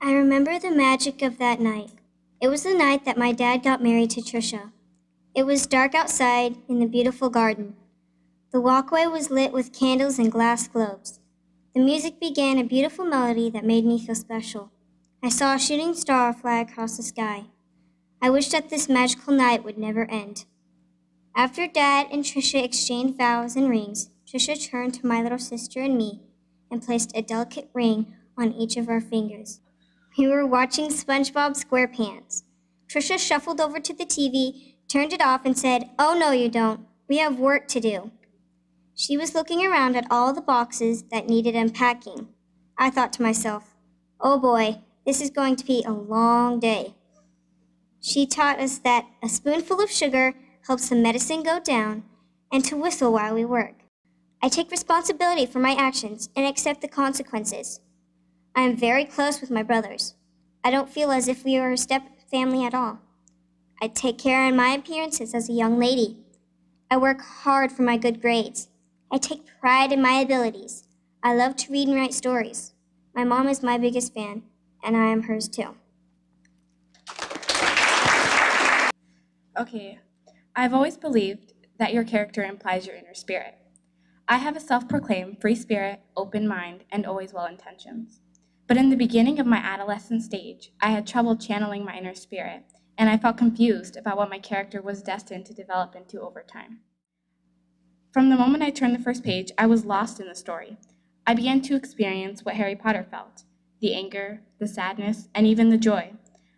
I remember the magic of that night. It was the night that my dad got married to Trisha. It was dark outside in the beautiful garden. The walkway was lit with candles and glass globes. The music began a beautiful melody that made me feel special. I saw a shooting star fly across the sky. I wished that this magical night would never end. After Dad and Trisha exchanged vows and rings, Trisha turned to my little sister and me and placed a delicate ring on each of our fingers. We were watching SpongeBob SquarePants. Trisha shuffled over to the TV, turned it off, and said, "Oh, no, you don't. We have work to do." She was looking around at all the boxes that needed unpacking. I thought to myself, "Oh boy, this is going to be a long day." She taught us that a spoonful of sugar helps the medicine go down and to whistle while we work. I take responsibility for my actions and accept the consequences. I am very close with my brothers. I don't feel as if we are a step family at all. I take care of my appearances as a young lady. I work hard for my good grades. I take pride in my abilities. I love to read and write stories. My mom is my biggest fan, and I am hers too. Okay, I've always believed that your character implies your inner spirit. I have a self-proclaimed free spirit, open mind, and always well intentions. But in the beginning of my adolescent stage, I had trouble channeling my inner spirit, and I felt confused about what my character was destined to develop into over time. From the moment I turned the first page, I was lost in the story. I began to experience what Harry Potter felt, the anger, the sadness, and even the joy.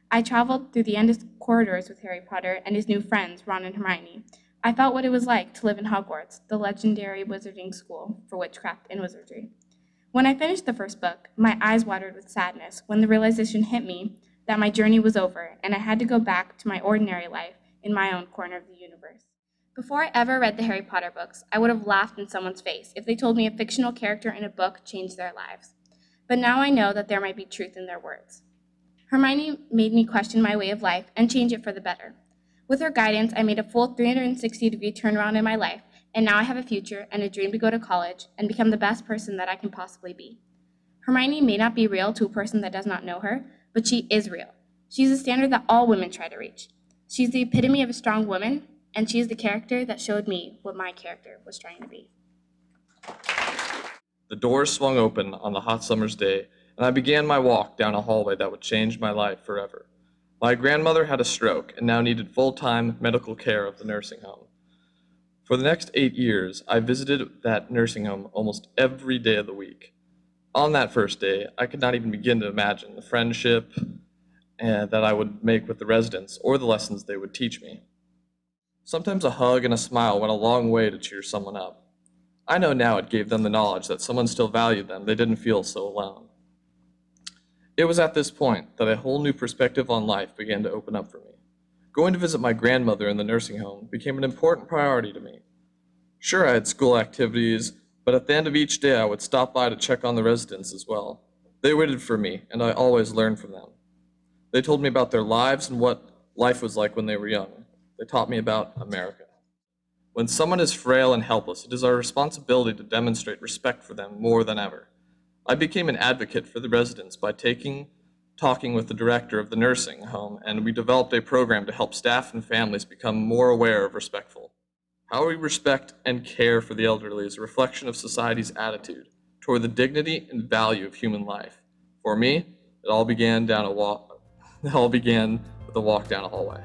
I traveled through the endless corridors with Harry Potter and his new friends, Ron and Hermione. I felt what it was like to live in Hogwarts, the legendary wizarding school for witchcraft and wizardry. When I finished the first book, my eyes watered with sadness when the realization hit me that my journey was over and I had to go back to my ordinary life in my own corner of the universe. Before I ever read the Harry Potter books, I would have laughed in someone's face if they told me a fictional character in a book changed their lives. But now I know that there might be truth in their words. Hermione made me question my way of life and change it for the better. With her guidance, I made a full 360-degree turnaround in my life, and now I have a future and a dream to go to college and become the best person that I can possibly be. Hermione may not be real to a person that does not know her, but she is real. She's a standard that all women try to reach. She's the epitome of a strong woman, and she is the character that showed me what my character was trying to be. The doors swung open on the hot summer's day, and I began my walk down a hallway that would change my life forever. My grandmother had a stroke and now needed full-time medical care of the nursing home. For the next 8 years, I visited that nursing home almost every day of the week. On that first day, I could not even begin to imagine the friendship that I would make with the residents or the lessons they would teach me. Sometimes a hug and a smile went a long way to cheer someone up. I know now it gave them the knowledge that someone still valued them. They didn't feel so alone. It was at this point that a whole new perspective on life began to open up for me. Going to visit my grandmother in the nursing home became an important priority to me. Sure, I had school activities, but at the end of each day I would stop by to check on the residents as well. They waited for me, and I always learned from them. They told me about their lives and what life was like when they were young. They taught me about America. When someone is frail and helpless, it is our responsibility to demonstrate respect for them more than ever. I became an advocate for the residents by talking with the director of the nursing home, and we developed a program to help staff and families become more aware of respectful. How we respect and care for the elderly is a reflection of society's attitude toward the dignity and value of human life. For me, it all began with a walk down a hallway.